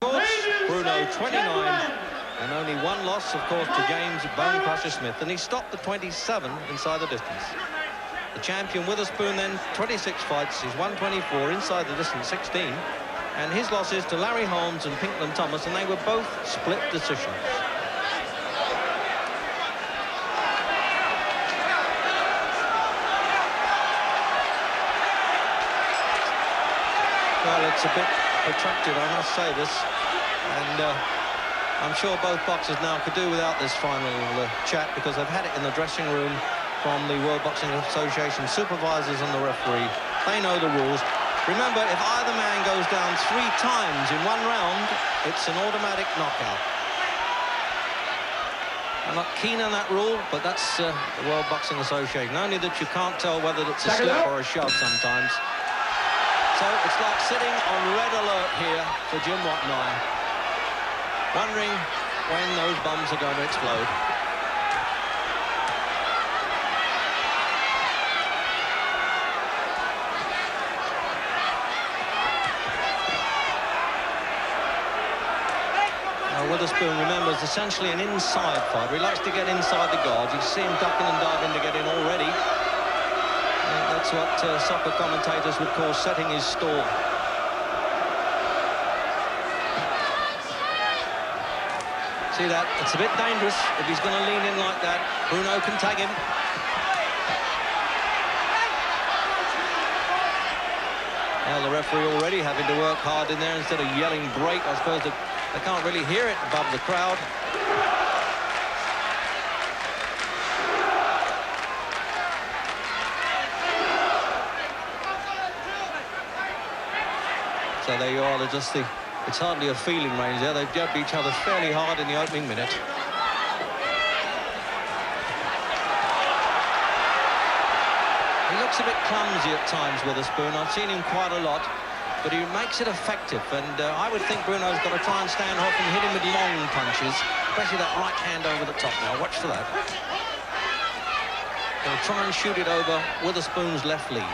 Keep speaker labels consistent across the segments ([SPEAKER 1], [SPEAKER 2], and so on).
[SPEAKER 1] records. Bruno 29, and only one loss, of course, to James Bone Crusher Smith, and he stopped the 27 inside the distance. The champion Whiterspoon then 26 fights, he's won 24, inside the distance 16, and his losses to Larry Holmes and Pinklon Thomas, and they were both split decisions. Well, it's a bit protracted, I must say this, and I'm sure both boxers now could do without this final chat, because they've had it in the dressing room from the World Boxing Association supervisors and the referee. They know the rules. Remember, if either man goes down 3 times in one round, it's an automatic knockout. I'm not keen on that rule, but that's the World Boxing Association. Only that you can't tell whether it's a slip or a shove sometimes. So it's like sitting on red alert here for Jim Watt and I, wondering when those bombs are going to explode. Whiterspoon, remember, is essentially an inside fighter. He likes to get inside the guards. You see him ducking and diving to get in already. That's what soccer commentators would call setting his stall. See that? It's a bit dangerous if he's going to lean in like that. Bruno can tag him. Now the referee already having to work hard in there instead of yelling break. I suppose they can't really hear it above the crowd. So there you are, it's hardly a feeling range there. They've jabbed each other fairly hard in the opening minute. He looks a bit clumsy at times, Whiterspoon. I've seen him quite a lot, but he makes it effective, and I would think Bruno's got to try and stand off and hit him with long punches, especially that right hand over the top now. Watch for that. He'll try and shoot it over Whiterspoon's left lead.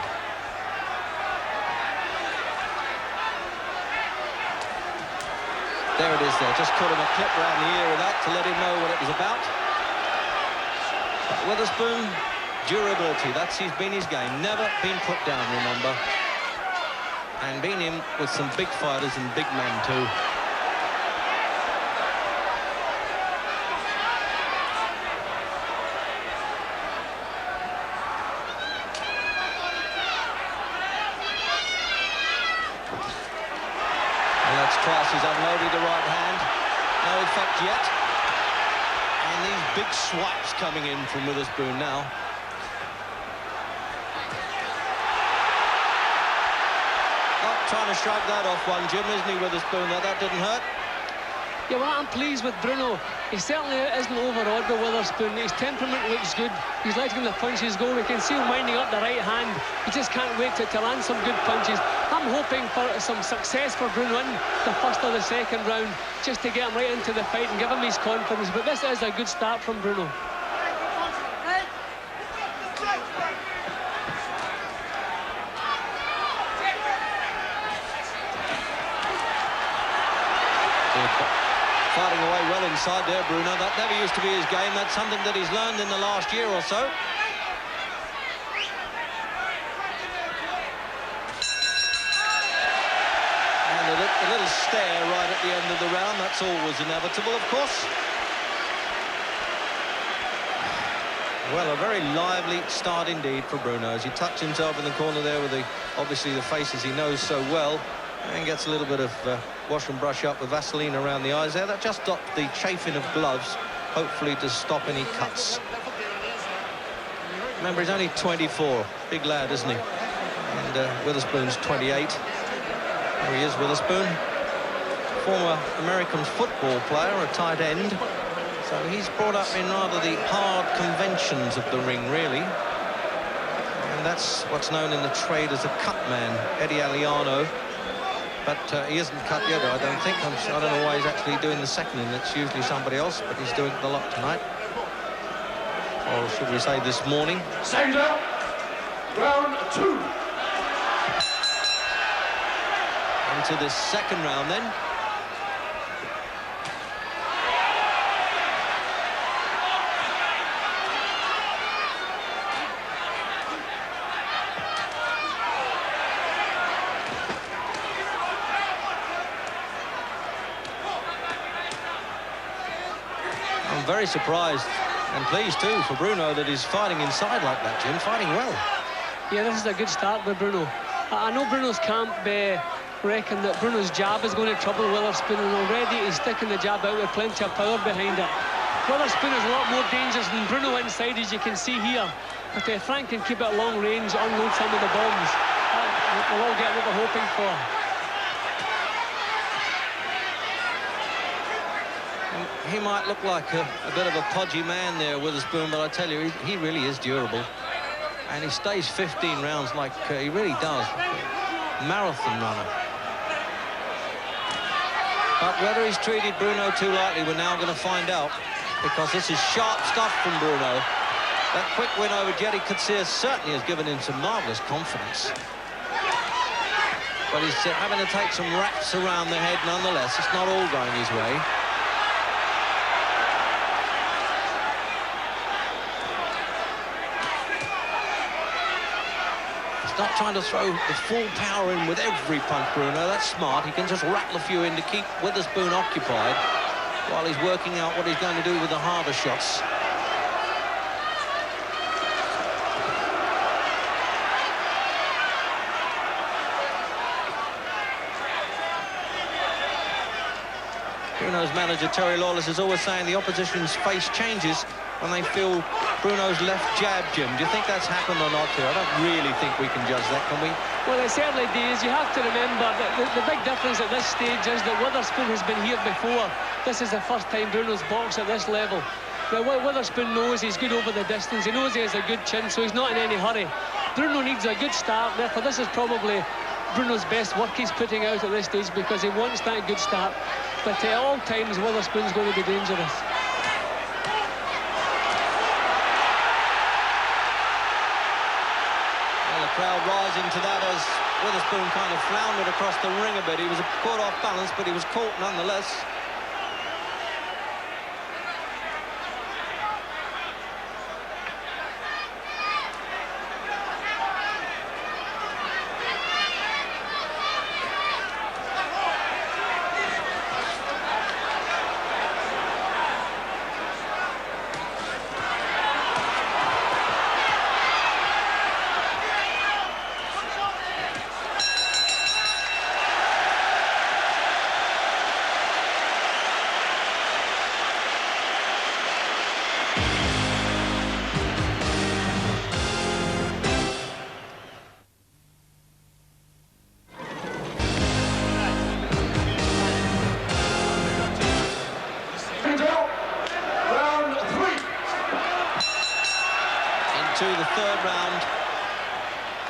[SPEAKER 1] There it is there, just caught him a clip around the ear of that to let him know what it was about. But Whiterspoon, durability, he's been his game. Never been put down, remember. And been in with some big fighters and big men too. Twice he's unloaded the right hand. No effect yet. And these big swipes coming in from Whiterspoon now. Oh, trying to shrug that off one, Jim, isn't he, Whiterspoon? That didn't hurt.
[SPEAKER 2] Yeah, well, I'm pleased with Bruno. He certainly isn't overawed by Whiterspoon. His temperament looks good. He's letting the punches go. We can see him winding up the right hand. He just can't wait to land some good punches. I'm hoping for some success for Bruno in the first or the second round, just to get him right into the fight and give him his confidence. But this is a good start from Bruno.
[SPEAKER 1] Fighting away well inside there, Bruno. That never used to be his game. That's something that he's learned in the last year or so. And a little stare right at the end of the round. That's always inevitable, of course. Well, a very lively start indeed for Bruno as he tucks himself in the corner there with obviously the faces he knows so well, and gets a little bit of wash and brush up with Vaseline around the eyes there. That just stopped the chafing of gloves, hopefully to stop any cuts. Remember, he's only 24. Big lad, isn't he? And Whiterspoon's 28. There he is, Whiterspoon. Former American football player, a tight end. So he's brought up in rather the hard conventions of the ring, really. And that's what's known in the trade as a cut man, Eddie Aliano. But he isn't cut yet, I don't think. I don't know why he's actually doing the second, and it's usually somebody else, but he's doing the lot tonight. Or should we say this morning.
[SPEAKER 3] Second round, round 2.
[SPEAKER 1] Into this second round then. I'm very surprised and pleased too for Bruno that he's fighting inside like that, Jim, fighting well.
[SPEAKER 2] Yeah, this is a good start by Bruno. I know Bruno's camp reckon that Bruno's jab is going to trouble Witherspoon, and already he's sticking the jab out with plenty of power behind it. Witherspoon is a lot more dangerous than Bruno inside, as you can see here. But Frank can keep it at long range, unload some of the bombs. We'll all get what we're hoping for.
[SPEAKER 1] He might look like a bit of a podgy man there, Witherspoon, but I tell you, he really is durable. And he stays 15 rounds like he really does. Marathon runner. But whether he's treated Bruno too lightly, we're now going to find out, because this is sharp stuff from Bruno. That quick win over Jerry Katsir certainly has given him some marvellous confidence. But he's having to take some raps around the head nonetheless. It's not all going his way. He's not trying to throw the full power in with every punch, Bruno. That's smart. He can just rattle a few in to keep Witherspoon occupied while he's working out what he's going to do with the harder shots. Bruno's manager, Terry Lawless, is always saying the opposition's face changes when they feel Bruno's left jab, Jim. Do you think that's happened or not here? I don't really think we can judge that, can we?
[SPEAKER 2] Well, it certainly does. You have to remember that the big difference at this stage is that Witherspoon has been here before. This is the first time Bruno's boxed at this level. Now, Witherspoon knows he's good over the distance. He knows he has a good chin, so he's not in any hurry. Bruno needs a good start. Therefore, this is probably Bruno's best work he's putting out at this stage, because he wants that good start. But at all times, Witherspoon's going to be dangerous.
[SPEAKER 1] Well, the crowd rising to that as Witherspoon kind of floundered across the ring a bit. He was caught off balance, but he was caught nonetheless. The third round,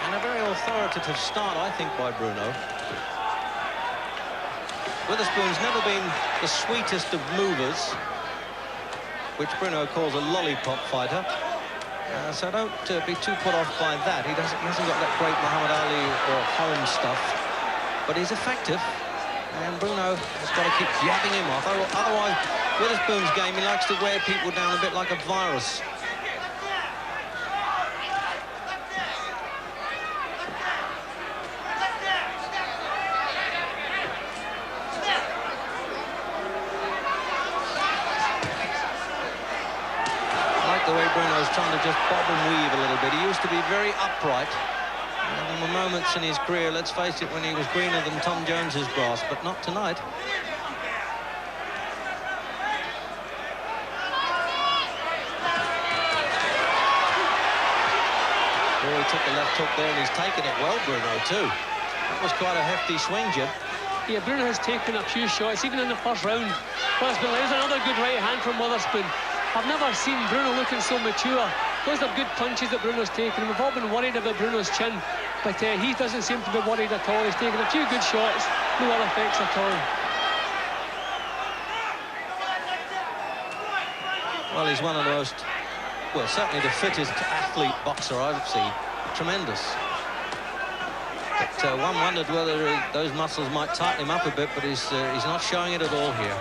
[SPEAKER 1] and a very authoritative start, I think, by Bruno. Witherspoon's never been the sweetest of movers, which Bruno calls a lollipop fighter, so don't be too put off by that. He hasn't got that great Muhammad Ali or Holmes stuff, but he's effective, and Bruno has got to keep jabbing him off. Otherwise, Witherspoon's game, he likes to wear people down a bit like a virus. The way Bruno's trying to just bob and weave a little bit. He used to be very upright. And there were moments in his career, let's face it, when he was greener than Tom Jones's grass, but not tonight. Oh, he took the left hook there, and he's taken it well, Bruno, too. That was quite a hefty swing, Jim.
[SPEAKER 2] Yeah, Bruno has taken a few shots, even in the first round. Well, there's another good right hand from Witherspoon. I've never seen Bruno looking so mature. Those are good punches that Bruno's taken. We've all been worried about Bruno's chin, but he doesn't seem to be worried at all. He's taken a few good shots, no ill effects at all.
[SPEAKER 1] Well, he's one of the most, well, certainly the fittest athlete boxer I've seen. Tremendous. But one wondered whether those muscles might tighten him up a bit, but he's not showing it at all here.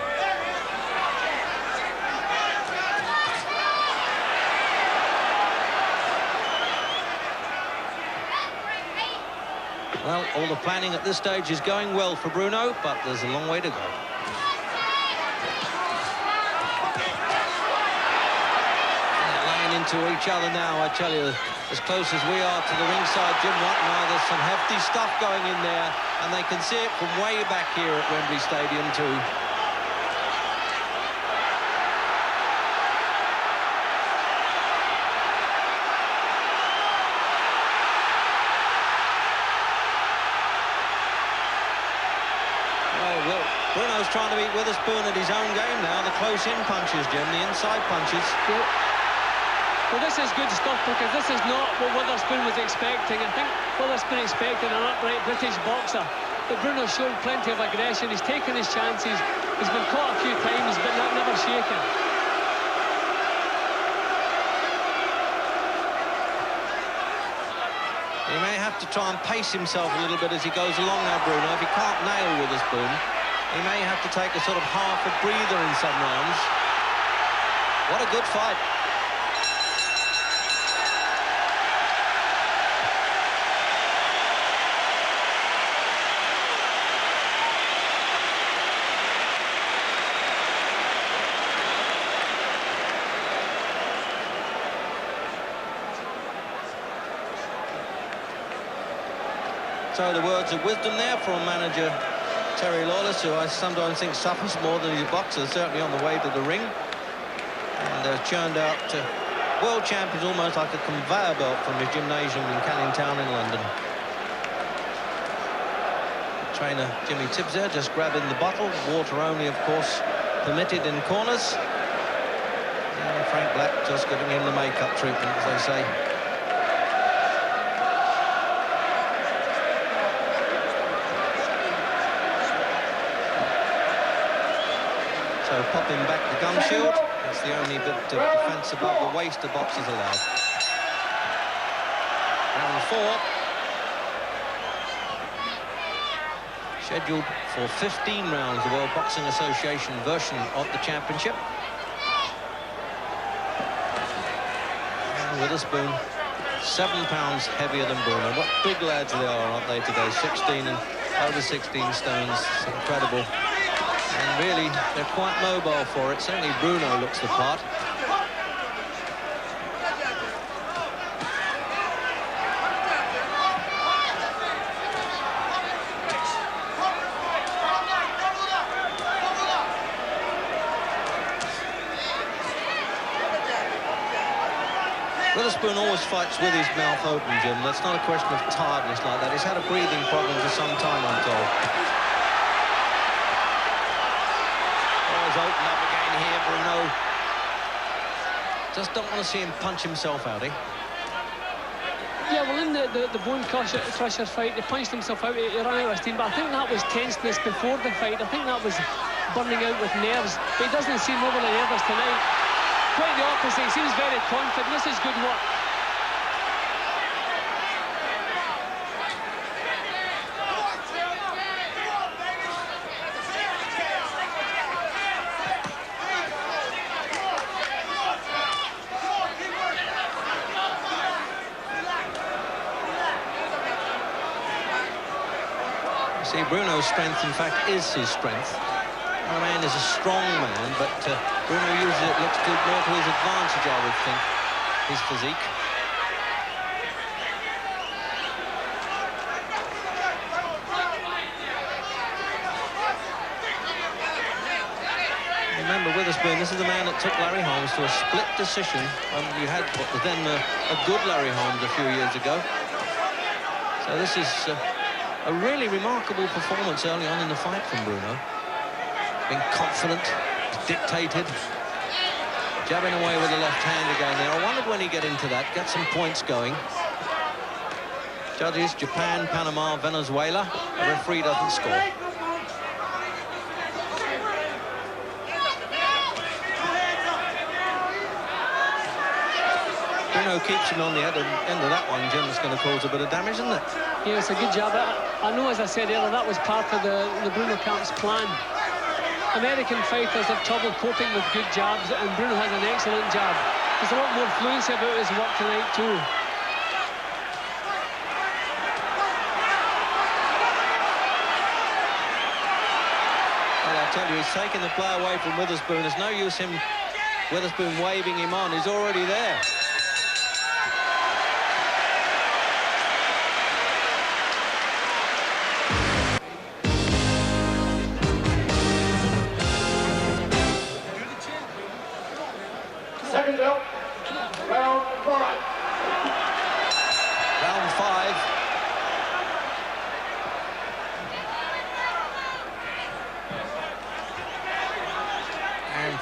[SPEAKER 1] Well, all the planning at this stage is going well for Bruno, but there's a long way to go. into each other now, I tell you, as close as we are to the ringside, Jim Wattenau, there's some hefty stuff going in there, and they can see it from way back here at Wembley Stadium too. Well, Bruno's trying to beat Witherspoon at his own game now, the close-in punches, Jim, the inside punches.
[SPEAKER 2] Yeah. Well, this is good stuff, because this is not what Witherspoon was expecting. I think Witherspoon expected an upright British boxer, but Bruno's shown plenty of aggression. He's taken his chances. He's been caught a few times, but never shaken.
[SPEAKER 1] He may have to try and pace himself a little bit as he goes along now, Bruno. If he can't nail Witherspoon, he may have to take a sort of half a breather in some rounds. What a good fight. So the words of wisdom there from manager Terry Lawless, who I sometimes think suffers more than his boxer, certainly on the way to the ring. And churned out world champions almost like a conveyor belt from his gymnasium in Canning Town in London. Trainer Jimmy Tibbs there just grabbing the bottle. Water only, of course, permitted in corners. And Frank Black just giving him the makeup treatment, as they say. So popping back the gum shield. That's the only bit of defence above the waist of boxers allowed. Round 4. Scheduled for 15 rounds, the World Boxing Association version of the championship. And Witherspoon, 7 pounds heavier than Bruno. What big lads they are, aren't they, today? 16 and over 16 stones. It's incredible. And really, they're quite mobile for it. Certainly Bruno looks the part. Witherspoon always fights with his mouth open, Jim. That's not a question of tiredness like that. He's had a breathing problem for some time, I'm told. Open up again here, Bruno. Just don't want to see him punch himself out, eh?
[SPEAKER 2] Yeah, well, in the bone crusher fight, he punched himself out, he ran out of steam, but I think that was tenseness before the fight. I think that was burning out with nerves, but he doesn't seem overly nervous tonight. Quite the opposite, he seems very confident. This is good work.
[SPEAKER 1] See, Bruno's strength, in fact, is his strength. The man is a strong man, but Bruno uses it, looks more to his advantage, I would think, his physique. Remember, Witherspoon, this is the man that took Larry Holmes to a split decision when you had what was then a good Larry Holmes a few years ago. So this is a really remarkable performance early on in the fight from Bruno. Being confident, dictated, jabbing away with the left hand again there. I wondered when he get into that, get some points going. Judges, Japan, Panama, Venezuela. The referee doesn't score. Bruno keeps him on the end of that one, Jim. It's going to cause a bit of damage, isn't it?
[SPEAKER 2] Yeah, it's a good jab. I know, as I said earlier, that was part of the Bruno camp's plan. American fighters have trouble coping with good jabs, and Bruno has an excellent jab. There's a lot more fluency about his work tonight, too.
[SPEAKER 1] Well, I tell you, he's taking the play away from Witherspoon. There's no use Witherspoon waving him on. He's already there.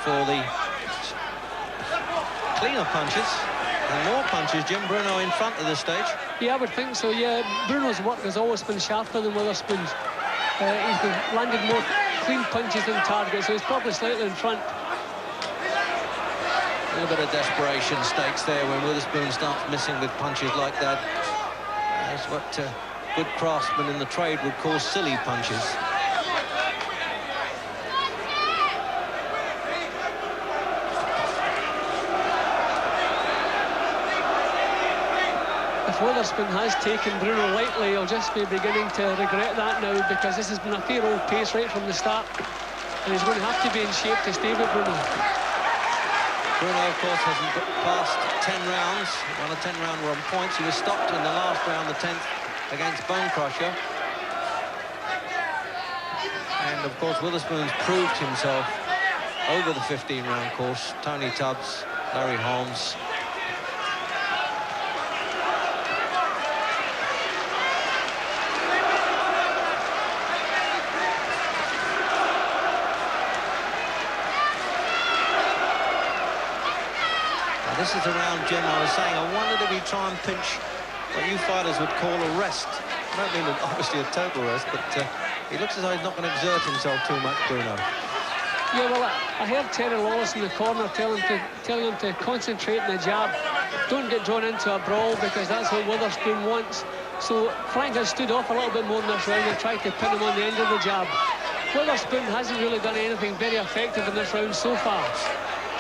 [SPEAKER 1] for the cleaner punches and more punches. Jim, Bruno in front at this stage.
[SPEAKER 2] Yeah, I would think so, yeah. Bruno's work has always been sharper than Witherspoon's. He's been landed more clean punches than targets, so he's probably slightly in front.
[SPEAKER 1] A little bit of desperation stakes there when Witherspoon starts missing with punches like that. That's what good craftsmen in the trade would call silly punches.
[SPEAKER 2] If Witherspoon has taken Bruno lightly, he'll just be beginning to regret that now, because this has been a fair old pace right from the start, and he's going to have to be in shape to stay with Bruno.
[SPEAKER 1] Bruno, of course, hasn't got past 10 rounds. Won a 10-round run points. He was stopped in the last round, the 10th, against Bone Crusher. And, of course, Witherspoon's proved himself over the 15-round course. Tony Tubbs, Larry Holmes. This is the round, Jim, I was saying, I wondered if he'd try and pinch what you fighters would call a rest. I don't mean obviously a total rest, but he looks as though he's not going to exert himself too much, Bruno.
[SPEAKER 2] Yeah, well, I heard Terry Lawless in the corner telling him to concentrate on the jab. Don't get drawn into a brawl, because that's what Witherspoon wants. So Frank has stood off a little bit more in this round and tried to pin him on the end of the jab. Witherspoon hasn't really done anything very effective in this round so far.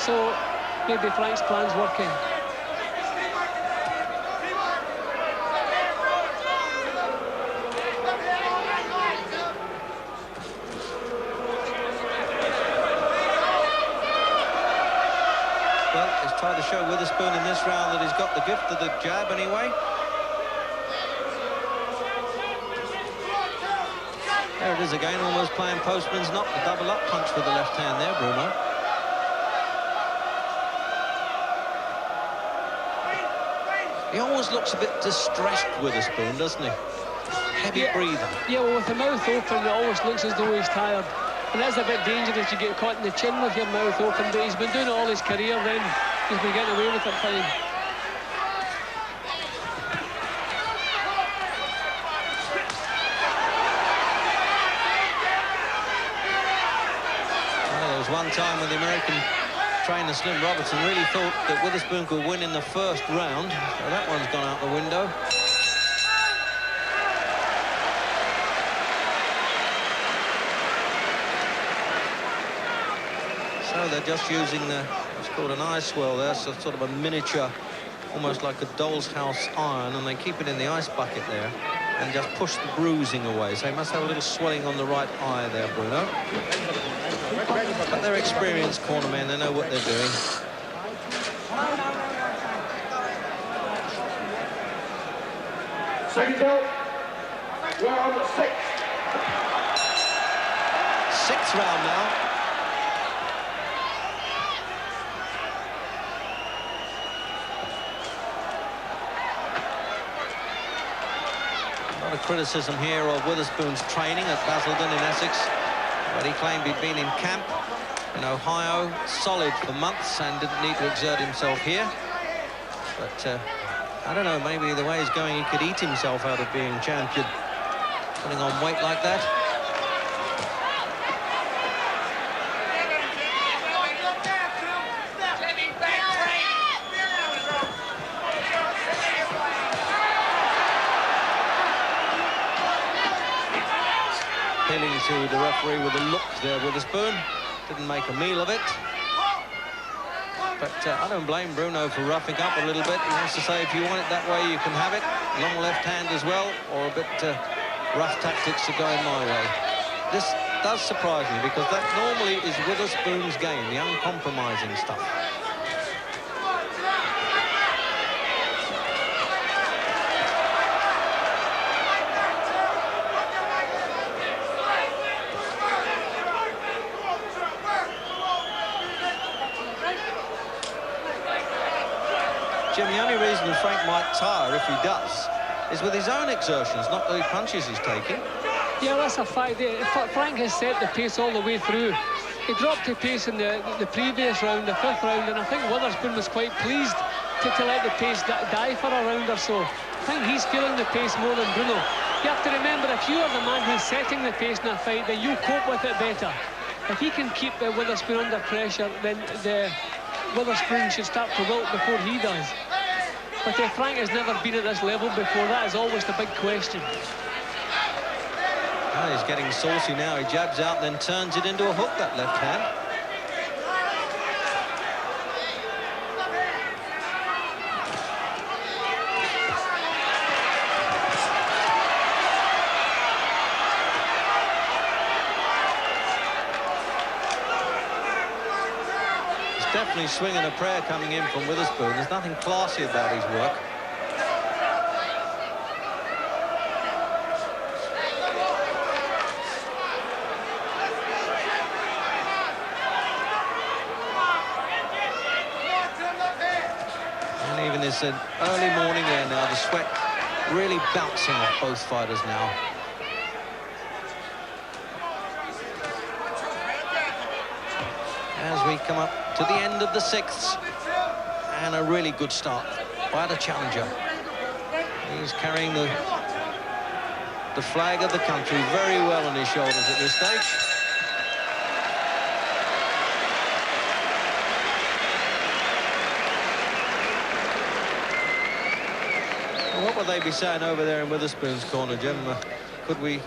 [SPEAKER 2] So maybe Frank's plan's working.
[SPEAKER 1] Well, he's tried to show Witherspoon in this round that he's got the gift of the jab anyway. There it is again, almost playing postman's knock. The double up punch with the left hand there, Bruno. He always looks a bit distressed, Witherspoon, doesn't he? Heavy breather. Yeah,
[SPEAKER 2] well, with the mouth open, it always looks as though he's tired. And that's a bit dangerous, you get caught in the chin with your mouth open. But he's been doing it all his career then. He's been getting away with it fine.
[SPEAKER 1] Well, there was one time when the American trainer Slim Robertson really thought that Witherspoon could win in the first round. So that one's gone out the window. So they're just using the, it's called an ice swell there, so sort of a miniature, almost like a doll's house iron, and they keep it in the ice bucket there and just push the bruising away. So they must have a little swelling on the right eye there, Bruno. But they're experienced cornermen, they know what they're doing.
[SPEAKER 3] Second out, round 6.
[SPEAKER 1] Sixth round now. A lot of criticism here of Witherspoon's training at Basildon in Essex, but he claimed he'd been in camp in Ohio, solid for months, and didn't need to exert himself here. But I don't know, maybe the way he's going, he could eat himself out of being champion, putting on weight like that. Appealing to the referee with a look there, Witherspoon. Didn't make a meal of it. But I don't blame Bruno for roughing up a little bit. He wants to say, if you want it that way, you can have it. Long left hand as well, or a bit rough tactics to go in my way. This does surprise me, because that normally is Witherspoon's game, the uncompromising stuff. Jim, the only reason that Frank might tire, if he does, is with his own exertions, not the punches he's taking.
[SPEAKER 2] Yeah, that's a fact. Frank has set the pace all the way through. He dropped the pace in the previous round, the 5th round, and I think Witherspoon was quite pleased to let the pace die for a round or so. I think he's feeling the pace more than Bruno. You have to remember, if you are the man who's setting the pace in a fight, then you cope with it better. If he can keep Witherspoon under pressure, then Witherspoon should start to wilt before he does. But Frank has never been at this level before. That is always the big question.
[SPEAKER 1] Oh, he's getting saucy now. He jabs out and then turns it into a hook, that left hand. He's definitely swinging a prayer coming in from Witherspoon. There's nothing classy about his work. It's an early morning air now, the sweat really bouncing off both fighters now. As we come up to the end of the 6th, and a really good start by the challenger. He's carrying the flag of the country very well on his shoulders at this stage. What would they be saying over there in Witherspoon's corner, Jim? Could we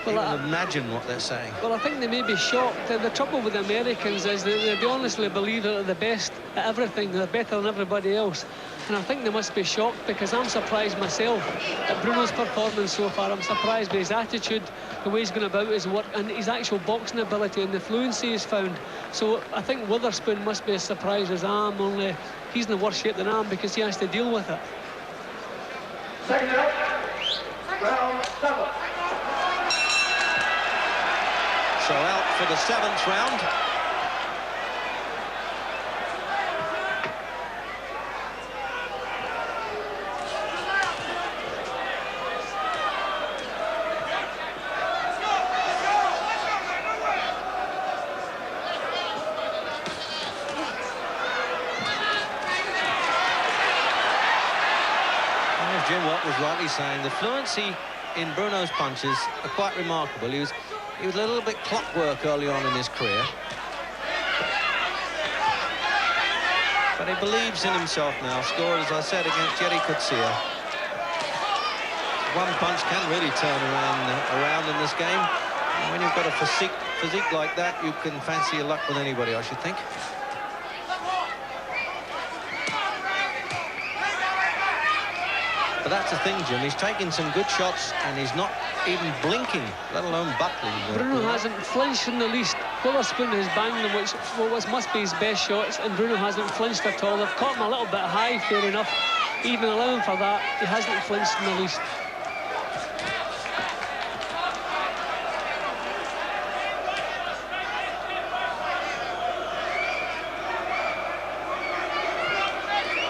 [SPEAKER 1] imagine what they're saying?
[SPEAKER 2] Well, I think they may be shocked. The trouble with the Americans is that they honestly believe that they're the best at everything. They're better than everybody else. And I think they must be shocked, because I'm surprised myself at Bruno's performance so far. I'm surprised by his attitude, the way he's going about his work, and his actual boxing ability and the fluency he's found. So I think Witherspoon must be as surprised as I am, only he's in the worse shape than I am because he has to deal with it.
[SPEAKER 3] Second up, round 7.
[SPEAKER 1] So out for the 7th round. Jim Watt was rightly saying the fluency in Bruno's punches are quite remarkable. He was a little bit clockwork early on in his career, but he believes in himself now. Scored, as I said, against Jerry Kutsia. One punch can really turn around in this game. And when you've got a physique like that, you can fancy your luck with anybody, I should think. But that's the thing, Jim. He's taking some good shots and he's not even blinking, let alone buckling.
[SPEAKER 2] Bruno hasn't flinched in the least. Witherspoon has banged them, what must be his best shots, and Bruno hasn't flinched at all. They've caught him a little bit high, fair enough. Even allowing for that, he hasn't flinched in the least.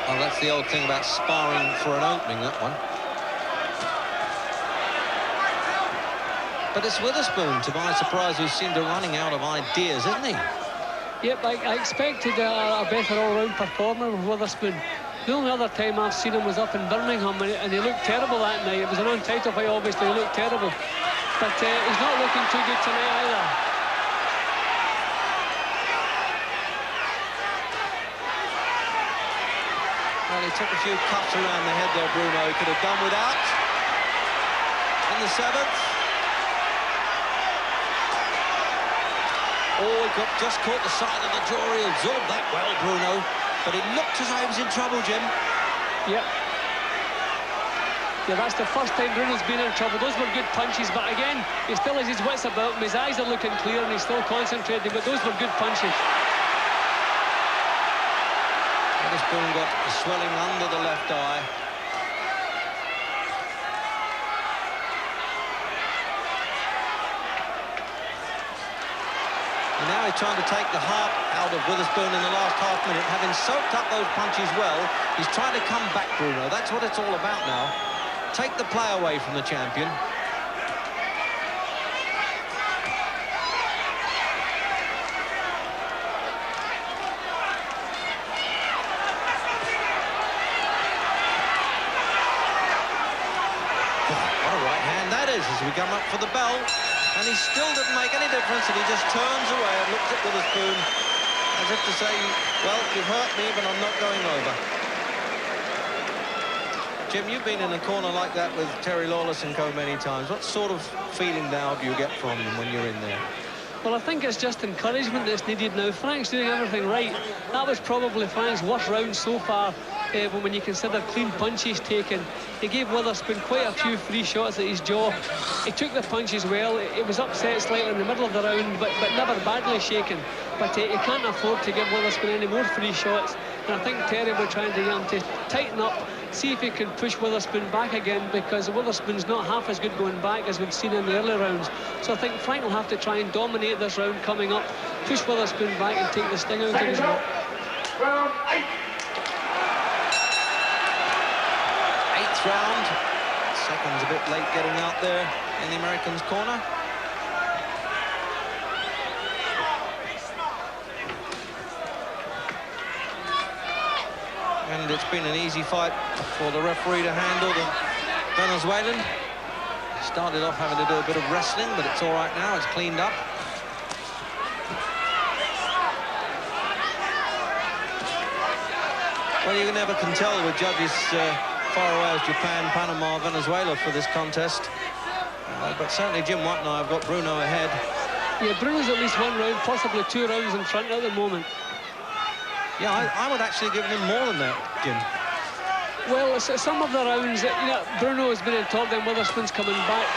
[SPEAKER 1] Oh, that's the old thing about sparring for an opening, that one. But it's Witherspoon, to my surprise, who seemed to running out of ideas, isn't he?
[SPEAKER 2] Yep, I expected a better all-round performer with Witherspoon. The only other time I've seen him was up in Birmingham, and he looked terrible that night. It was a non-title fight, obviously, he looked terrible. But he's not looking too good tonight either.
[SPEAKER 1] Well, he took a few cuts around the head there, Bruno. He could have done without. In the 7th. Oh, he just caught the side of the jaw. He absorbed that well, Bruno. But it looked as though he was in trouble, Jim.
[SPEAKER 2] Yep. Yeah, that's the first time Bruno's been in trouble. Those were good punches, but again, he still has his wits about him. His eyes are looking clear and he's still concentrating, but those were good punches.
[SPEAKER 1] Whiterspoon got the swelling under the left eye. And now he's trying to take the heart out of Witherspoon in the last half minute. Having soaked up those punches well, he's trying to come back, Bruno. That's what it's all about now. Take the play away from the champion. as we come up for the bell, and he still didn't make any difference, and he just turns away and looks at Whiterspoon as if to say, well, you've hurt me, but I'm not going over. Jim, you've been in a corner like that with Terry Lawless and co many times. What sort of feeling now do you get from them when you're in there?
[SPEAKER 2] Well, I think it's just encouragement that's needed now. Frank's doing everything right. That was probably Frank's worst round so far, when you consider clean punches taken. He gave Witherspoon quite a few free shots at his jaw. He took the punches well. It was upset slightly in the middle of the round, but never badly shaken. But he can't afford to give Witherspoon any more free shots. And I think Terry will try and get him to tighten up, see if he can push Witherspoon back again, because Witherspoon's not half as good going back as we've seen in the early rounds. So I think Frank will have to try and dominate this round coming up, push Witherspoon back and take the sting out of his work.
[SPEAKER 3] Round 8.
[SPEAKER 1] Eighth round. Second's a bit late getting out there in the Americans' corner. And it's been an easy fight for the referee to handle. The Venezuelan started off having to do a bit of wrestling, but it's all right now. It's cleaned up. Well, you never can tell with judges far away as Japan, Panama, Venezuela for this contest. But certainly Jim White and I have got Bruno ahead.
[SPEAKER 2] Yeah, Bruno's at least one round, possibly 2 rounds in front at the moment.
[SPEAKER 1] Yeah, I would actually give him more than that, Jim.
[SPEAKER 2] Well, some of the rounds, Bruno has been on top, then Witherspoon's coming back.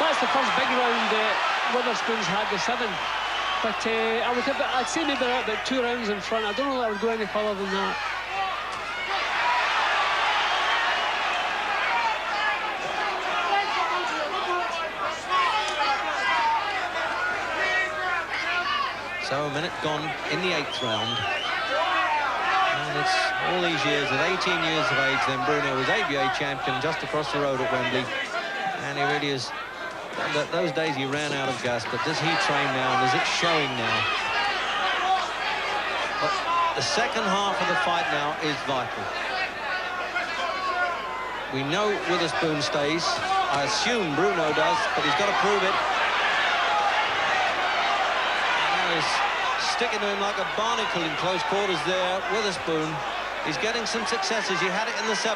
[SPEAKER 2] That's the first big round Witherspoon's had, the 7th. But I'd say maybe about 2 rounds in front. I don't know that I would go any further than that.
[SPEAKER 1] So a minute gone in the 8th round. And it's all these years, at 18 years of age, then Bruno was ABA champion just across the road at Wembley. And he really is, those days he ran out of gas, but does he train now, and is it showing now? But the second half of the fight now is vital. We know Witherspoon stays. I assume Bruno does, but he's got to prove it. Sticking to him like a barnacle in close quarters there. Witherspoon, he's getting some successes. He had it in the 7th.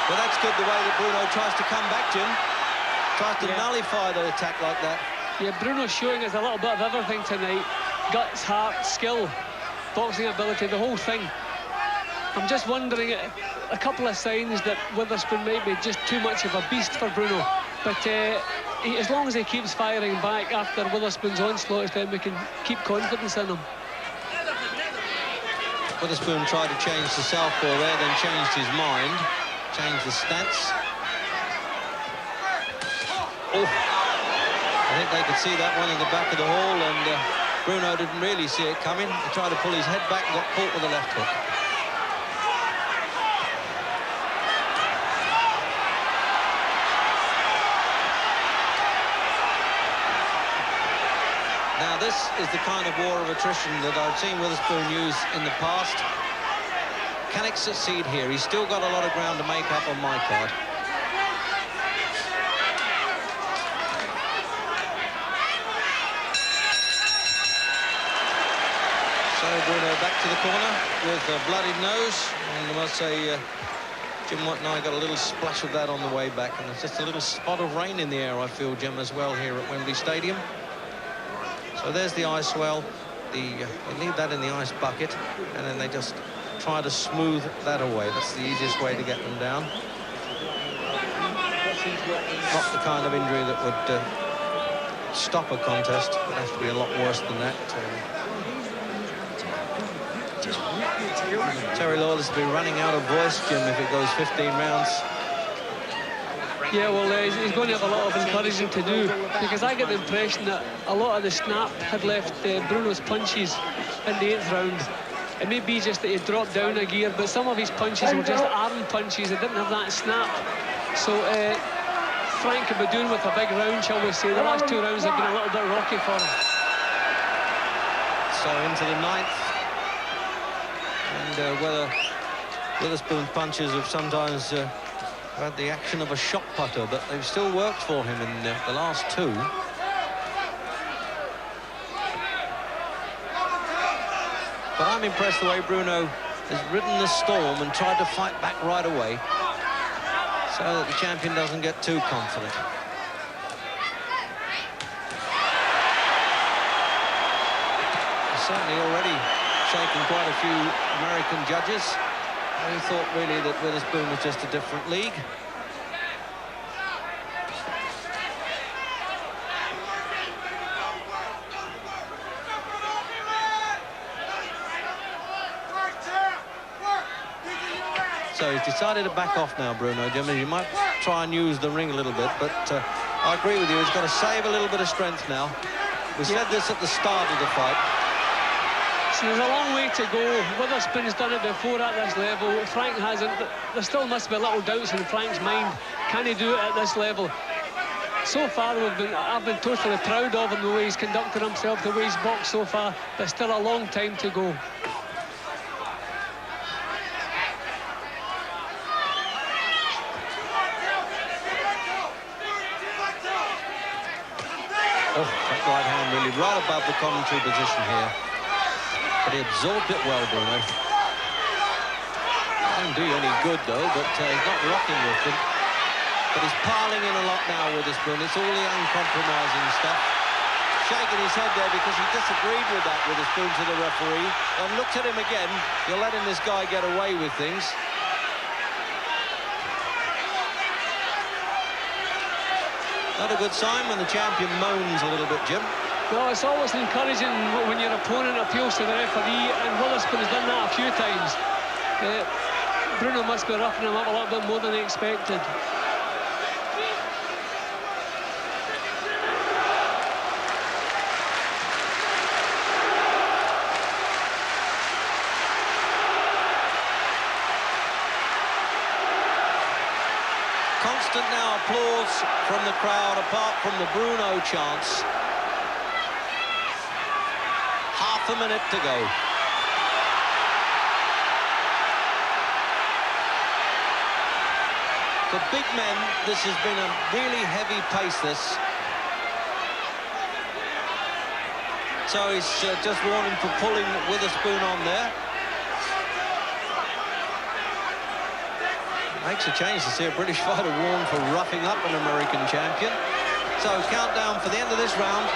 [SPEAKER 1] Well, that's good the way that Bruno tries to come back, Jim. Tries to nullify the attack like that.
[SPEAKER 2] Yeah, Bruno's showing us a little bit of everything tonight. Guts, heart, skill, boxing ability, the whole thing. I'm just wondering, a couple of signs that Witherspoon might be just too much of a beast for Bruno. But as long as he keeps firing back after Witherspoon's onslaughts, then we can keep confidence in him.
[SPEAKER 1] Witherspoon tried to change the southpaw there, then changed his mind, changed the stance. Oh, I think they could see that one in the back of the hall, and Bruno didn't really see it coming. He tried to pull his head back and got caught with a left hook. Now, this is the kind of war of attrition that I've seen Witherspoon use in the past. Can it succeed here? He's still got a lot of ground to make up on my card. So Bruno back to the corner with a bloodied nose. And I must say, Jim White and I got a little splash of that on the way back. And there's just a little spot of rain in the air, I feel, Jim, as well here at Wembley Stadium. So there's the ice well. They leave that in the ice bucket, and then they just try to smooth that away. That's the easiest way to get them down. Not the kind of injury that would stop a contest. It would have to be a lot worse than that. Terry Lawless will be running out of voice, Jim, if it goes 15 rounds.
[SPEAKER 2] Yeah, well, he's going to have a lot of encouraging to do, because I get the impression that a lot of the snap had left Bruno's punches in the 8th round. It may be just that he dropped down a gear, but some of his punches were just arm punches. It didn't have that snap. So Frank could be doing with a big round, shall we say. The last 2 rounds have been a little bit rocky for him.
[SPEAKER 1] So into the 9th. And And whether Witherspoon's punches have sometimes had the action of a shot putter, but they've still worked for him in the last two. But I'm impressed the way Bruno has ridden the storm and tried to fight back right away, so that the champion doesn't get too confident. He's certainly already shaken quite a few American judges. They thought really that Witherspoon was just a different league. So he's decided to back off now, Bruno. Jimmy, he might try and use the ring a little bit, but I agree with you. He's got to save a little bit of strength now. We said this at the start of the fight.
[SPEAKER 2] So there's a long way to go. Witherspoon's done it before at this level. Frank hasn't. There still must be little doubts in Frank's mind. Can he do it at this level? So far, I've been totally proud of him, the way he's conducted himself, the way he's boxed so far, but still a long time to go.
[SPEAKER 1] Oh, that right hand really right above the commentary position here. But he absorbed it well, Bruno. Didn't do you any good, though, but he's not rocking with them. But he's piling in a lot now with this Bruno. It's all the uncompromising stuff. Shaking his head there because he disagreed with that with his spoon to the referee. And looked at him again. You're letting this guy get away with things. Not a good sign when the champion moans a little bit, Jim.
[SPEAKER 2] No, it's always encouraging when your opponent appeals to the referee, and Witherspoon has done that a few times. Bruno must be roughing him up a little bit more than he expected.
[SPEAKER 1] Constant now applause from the crowd, apart from the Bruno chants. Half a minute to go. For big men, this has been a really heavy pace, this. So he's just warning for pulling Witherspoon on there. Makes a change to see a British fighter warned for roughing up an American champion. So countdown for the end of this round.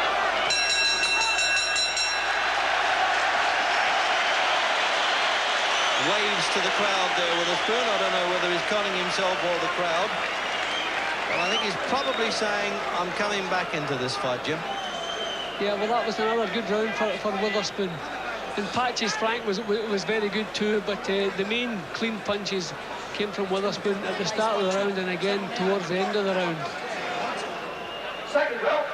[SPEAKER 1] Waves to the crowd there with a spoon. I don't know whether he's conning himself or the crowd. But I think he's probably saying, I'm coming back into this fight, Jim.
[SPEAKER 2] Yeah, well, that was another good round for Witherspoon. In patches, Frank was very good too, but the main clean punches came from Witherspoon at the start of the round and again towards the end of the round.
[SPEAKER 3] Second bell.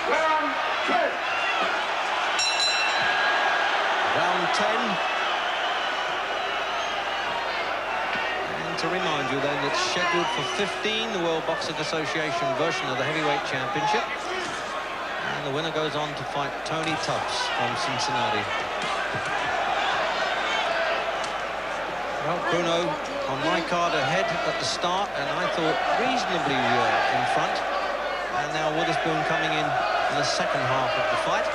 [SPEAKER 3] Round 10.
[SPEAKER 1] Round 10. And to remind you then, it's scheduled for 15, the World Boxing Association version of the Heavyweight Championship. And the winner goes on to fight Tony Tubbs from Cincinnati. Well, Bruno on my card ahead at the start, and I thought reasonably in front. And now Witherspoon coming in the second half of the fight.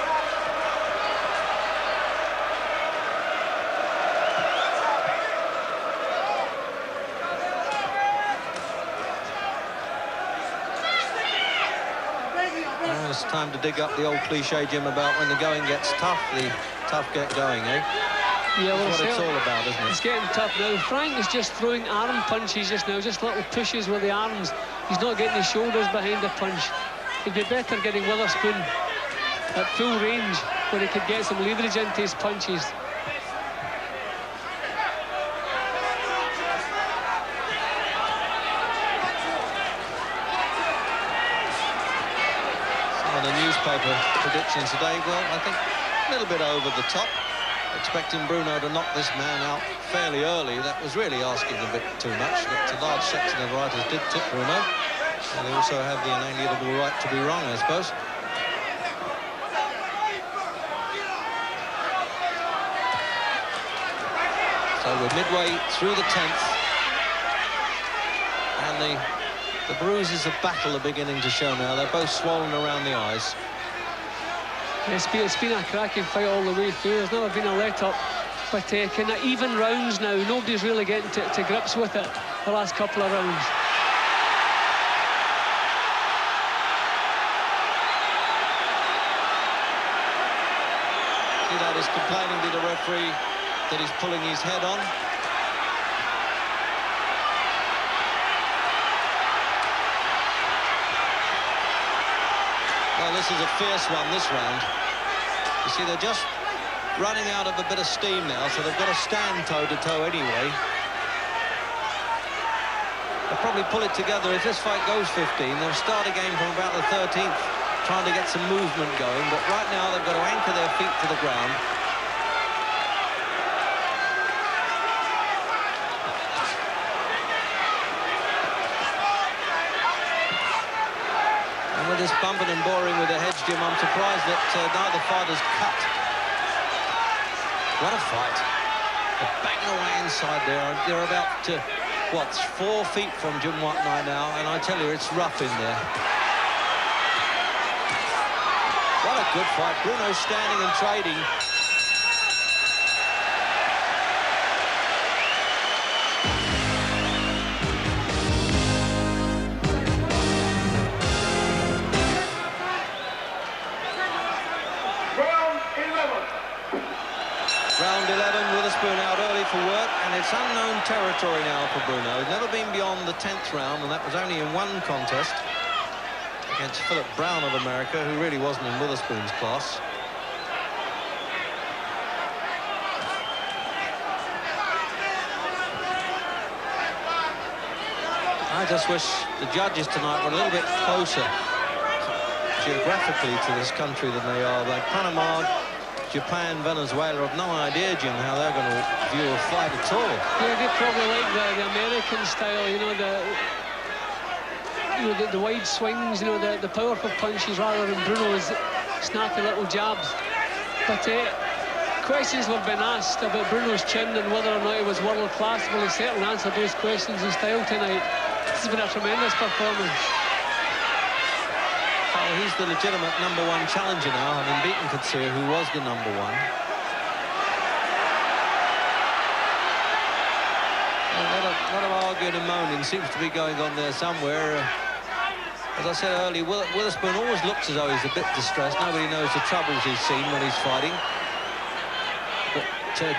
[SPEAKER 1] Now it's time to dig up the old cliche, Jim, about when the going gets tough, the tough get going, eh?
[SPEAKER 2] Yeah, well,
[SPEAKER 1] that's what it's all about, isn't it?
[SPEAKER 2] It's getting tough now. Frank is just throwing arm punches just now, just little pushes with the arms. He's not getting his shoulders behind the punch. He'd be better getting Witherspoon at full range where he could get some leverage into his punches.
[SPEAKER 1] Some of the newspaper predictions today, well, I think a little bit over the top. Expecting Bruno to knock this man out fairly early. That was really asking a bit too much. But a large section of writers did tip Bruno. And they also have the inalienable right to be wrong, I suppose. So we're midway through the 10th, and the bruises of battle are beginning to show now. They're both swollen around the eyes.
[SPEAKER 2] It's been a cracking fight all the way through. There's never been a let-up. But kind of even rounds now. Nobody's really getting to grips with it the last couple of rounds.
[SPEAKER 1] See that, he's complaining to the referee that he's pulling his head on. Well, this is a fierce one, this round. You see, they're just running out of a bit of steam now, so they've got to stand toe-to-toe anyway. They'll probably pull it together. If this fight goes 15, they'll start again from about the 13th, trying to get some movement going, but right now they've got to anchor their feet to the ground. And with this bumping and boring with the heads, Jim, I'm surprised that neither fighter's cut. What a fight. They're banging away inside there. They're about, what, 4 feet from Jim Watney now, and I tell you, it's rough in there. What a good fight. Bruno standing and trading. Round 11, Witherspoon out early for work, and it's unknown territory now for Bruno. He's never been beyond the 10th round, and that was only in one contest against Philip Brown of America, who really wasn't in Witherspoon's class. I just wish the judges tonight were a little bit closer geographically to this country than they are. Like Panama, Japan, Venezuela have no idea, Jim, how they're going to view a fight at all.
[SPEAKER 2] Yeah, they probably like the American style, you know, the wide swings, you know, the powerful punches rather than Bruno's snappy little jabs. But questions were being asked about Bruno's chin and whether or not he was world class. Well, he certainly answered those questions in style tonight. This has been a tremendous performance.
[SPEAKER 1] Well, he's the legitimate #1 challenger now, having beaten Katsir, who was the #1. A lot of arguing and moaning seems to be going on there somewhere. As I said earlier, Witherspoon always looks as though he's a bit distressed. Nobody knows the troubles he's seen when he's fighting. But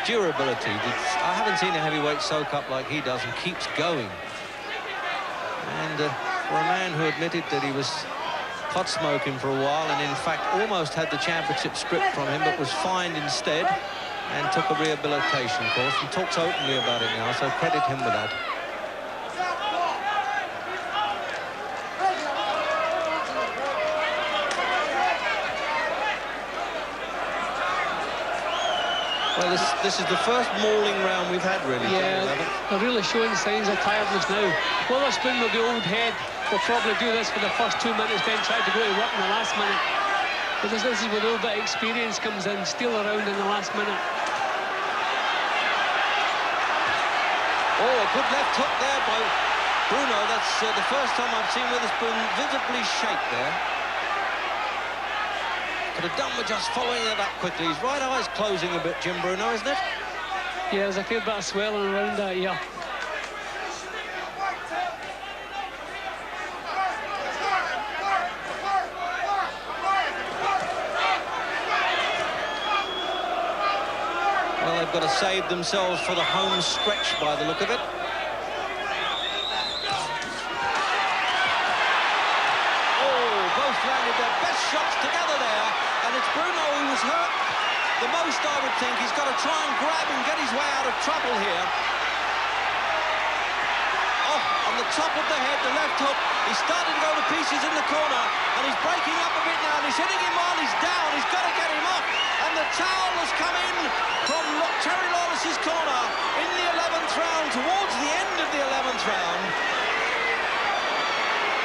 [SPEAKER 1] durability, I haven't seen a heavyweight soak up like he does and keeps going. And for a man who admitted that he was pot smoking for a while and in fact almost had the championship stripped from him but was fined instead and took a rehabilitation course and talks openly about it now, so credit him with that. Well, this is the first mauling round we've had, really.
[SPEAKER 2] Yeah, they're really showing signs of tiredness now. Witherspoon with the old head will probably do this for the first 2 minutes, then try to go to work in the last minute. But this is where a little bit of experience comes in, steal around in the last minute.
[SPEAKER 1] Oh, a good left hook there by Bruno. That's the first time I've seen Witherspoon visibly shake there. Could have done with just following it up quickly. His right eye's closing a bit, Jim, Bruno, isn't it?
[SPEAKER 2] Yeah, there's a fair bit of swelling around that, yeah.
[SPEAKER 1] Well, they've got to save themselves for the home stretch by the look of it. Oh, both landed their best shots together there, and it's Bruno who was hurt the most, I would think. He's got to try and grab and get his way out of trouble here. Oh, on the top of the head, the left hook. He's starting to go to pieces in the corner, and he's breaking up a bit now, and he's hitting him while he's down. He's got to get him off, and the towel has come in from Terry Lawless's corner in the 11th round, towards the end of the 11th round.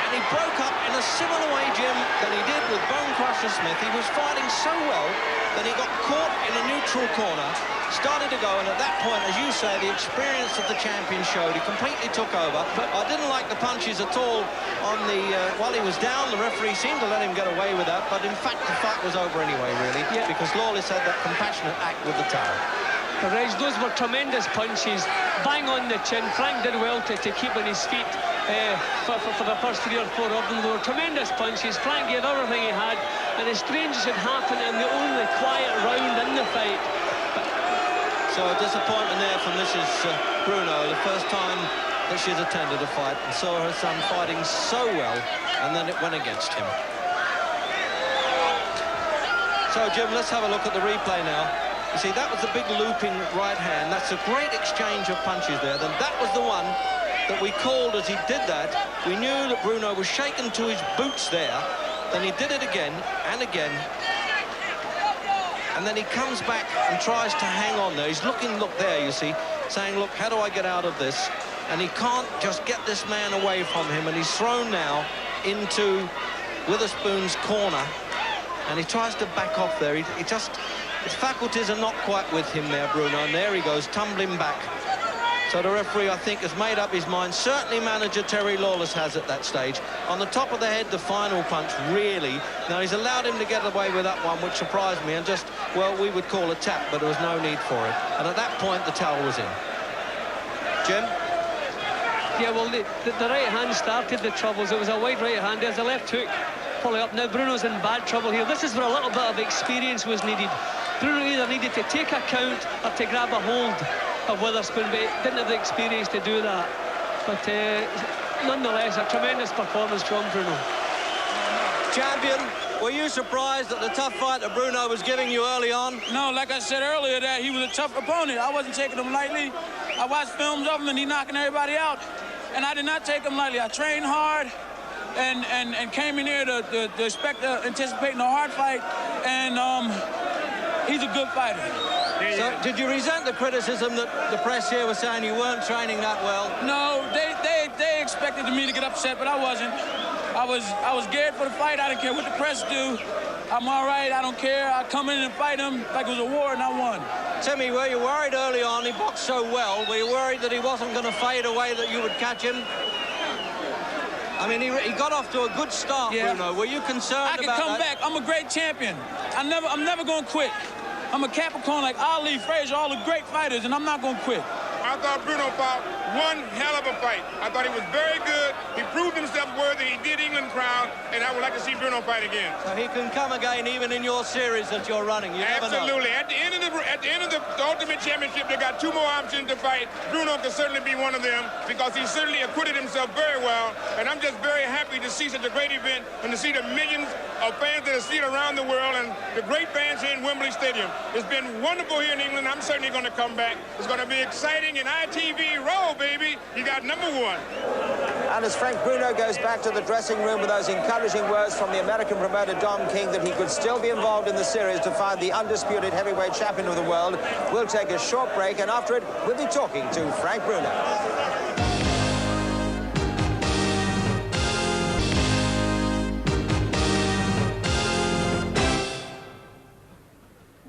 [SPEAKER 1] And he broke up in a similar way, Jim, than he did with Bone Crusher Smith. He was fighting so well that he got caught in a neutral corner, started to go, and at that point, as you say, the experience of the champion showed. He completely took over. I didn't like the punches at all on the while he was down. The referee seemed to let him get away with that, but in fact the fight was over anyway, really, because Lawless had that compassionate act with the towel.
[SPEAKER 2] Reg, those were tremendous punches, bang on the chin. Frank did well to keep on his feet for the first 3 or 4 of them. They were tremendous punches. Frank gave everything he had, and the strangest had happened in the only quiet round in the fight.
[SPEAKER 1] So a disappointment there for Mrs. Bruno, the first time that she's attended a fight and saw her son fighting so well, and then it went against him. So, Jim, let's have a look at the replay now. You see, that was the big looping right hand. That's a great exchange of punches there. Then that was the one that we called as he did that. We knew that Bruno was shaken to his boots there. Then he did it again and again. And then he comes back and tries to hang on there. He's looking, look there, you see, saying, look, how do I get out of this? And he can't just get this man away from him. And he's thrown now into Witherspoon's corner. And he tries to back off there. He just... His faculties are not quite with him there, Bruno, and there he goes, tumbling back. So the referee, I think, has made up his mind. Certainly manager Terry Lawless has at that stage. On the top of the head, the final punch, really. Now, he's allowed him to get away with that one, which surprised me, and just, well, we would call a tap, but there was no need for it. And at that point, the towel was in. Jim?
[SPEAKER 2] Yeah, well, the right hand started the troubles. It was a wide right hand. There's a left hook following up. Now, Bruno's in bad trouble here. This is where a little bit of experience was needed. Bruno either needed to take a count or to grab a hold of Witherspoon, but he didn't have the experience to do that. But nonetheless, a tremendous performance from Bruno.
[SPEAKER 1] Champion, were you surprised at the tough fight that Bruno was giving you early on?
[SPEAKER 4] No, like I said earlier, that he was a tough opponent. I wasn't taking him lightly. I watched films of him and he knocking everybody out. And I did not take him lightly. I trained hard and came in here to expect, anticipating a hard fight. And he's a good fighter.
[SPEAKER 1] So, did you resent the criticism that the press here was saying you weren't training that well?
[SPEAKER 4] No, they expected me to get upset, but I wasn't. I was geared for the fight. I didn't care what the press do. I'm all right. I don't care. I come in and fight him like it was a war, and I won.
[SPEAKER 1] Timmy, were you worried early on? He boxed so well. Were you worried that he wasn't going to fade away, that you would catch him? I mean, he got off to a good start, yeah. Bruno. Were you concerned about that?
[SPEAKER 4] I can come back. I'm a great champion. I'm never going to quit. I'm a Capricorn like Ali, Frazier, all the great fighters, and I'm not going to quit.
[SPEAKER 5] I thought Bruno fought one hell of a fight. I thought he was very good. He proved himself worthy. He did England proud, and I would like to see Bruno fight again.
[SPEAKER 1] So he can come again even in your series that you're running. You never know.
[SPEAKER 5] Absolutely. At the end of the Ultimate Championship, they got 2 more options to fight. Bruno can certainly be one of them because he certainly acquitted himself very well. And I'm just very happy to see such a great event and to see the millions of fans that are seen around the world and the great fans here in Wembley Stadium. It's been wonderful here in England. I'm certainly going to come back. It's going to be exciting. And ITV, roll, baby. You got #1.
[SPEAKER 6] And as Frank Bruno goes back to the dressing room with those encouraging words from the American promoter Dom King that he could still be involved in the series to find the undisputed heavyweight champion of the world, we'll take a short break, and after it, we'll be talking to Frank Bruno.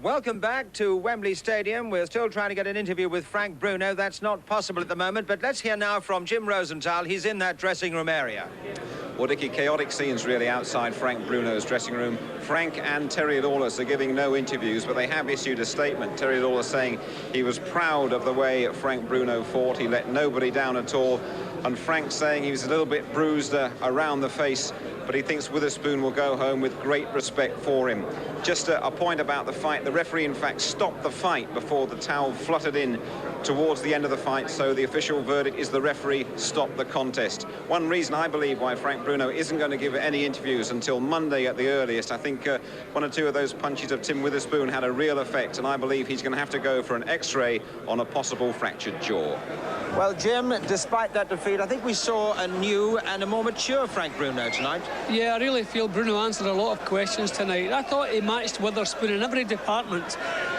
[SPEAKER 6] Welcome back to Wembley Stadium. We're still trying to get an interview with Frank Bruno. That's not possible at the moment, but let's hear now from Jim Rosenthal. He's in that dressing room area.
[SPEAKER 7] Well, Dickie, chaotic scenes really outside Frank Bruno's dressing room. Frank and Terry Lawless are giving no interviews, but they have issued a statement. Terry Lawless saying he was proud of the way Frank Bruno fought. He let nobody down at all. And Frank saying he was a little bit bruised around the face, but he thinks Witherspoon will go home with great respect for him. Just a point about the fight. The referee, in fact, stopped the fight before the towel fluttered in towards the end of the fight, so the official verdict is the referee stopped the contest. One reason I believe why Frank Bruno isn't going to give any interviews until Monday at the earliest. I think 1 or 2 of those punches of Tim Witherspoon had a real effect, and I believe he's going to have to go for an X-ray on a possible fractured jaw.
[SPEAKER 6] Well, Jim, despite that defeat, I think we saw a new and a more mature Frank Bruno tonight.
[SPEAKER 2] Yeah, I really feel Bruno answered a lot of questions tonight. I thought he matched Witherspoon in every department.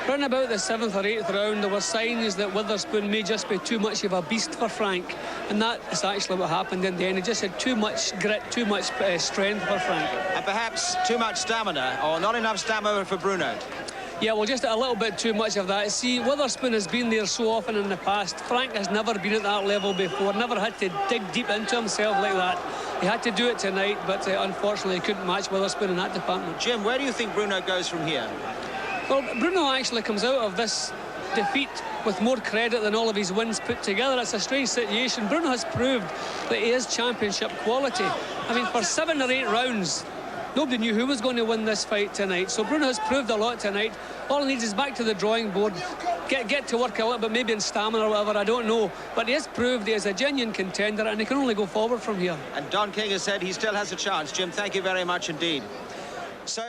[SPEAKER 2] Round about the 7th or 8th round, there were signs that Witherspoon may just be too much of a beast for Frank, and that is actually what happened in the end. He just had too much grit, too much strength for Frank.
[SPEAKER 6] And perhaps too much stamina, or not enough stamina for Bruno.
[SPEAKER 2] Yeah, well, just a little bit too much of that. See, Witherspoon has been there so often in the past. Frank has never been at that level before, never had to dig deep into himself like that. He had to do it tonight, but unfortunately he couldn't match Witherspoon in that department.
[SPEAKER 6] Jim, where do you think Bruno goes from here?
[SPEAKER 2] Well, Bruno actually comes out of this defeat with more credit than all of his wins put together. It's a strange situation. Bruno has proved that he is championship quality. I mean, for 7 or 8 rounds, nobody knew who was going to win this fight tonight. So Bruno has proved a lot tonight. All he needs is back to the drawing board, get to work a little bit, maybe in stamina or whatever, I don't know. But he has proved he is a genuine contender, and he can only go forward from here.
[SPEAKER 6] And Don King has said he still has a chance. Jim, thank you very much indeed. So.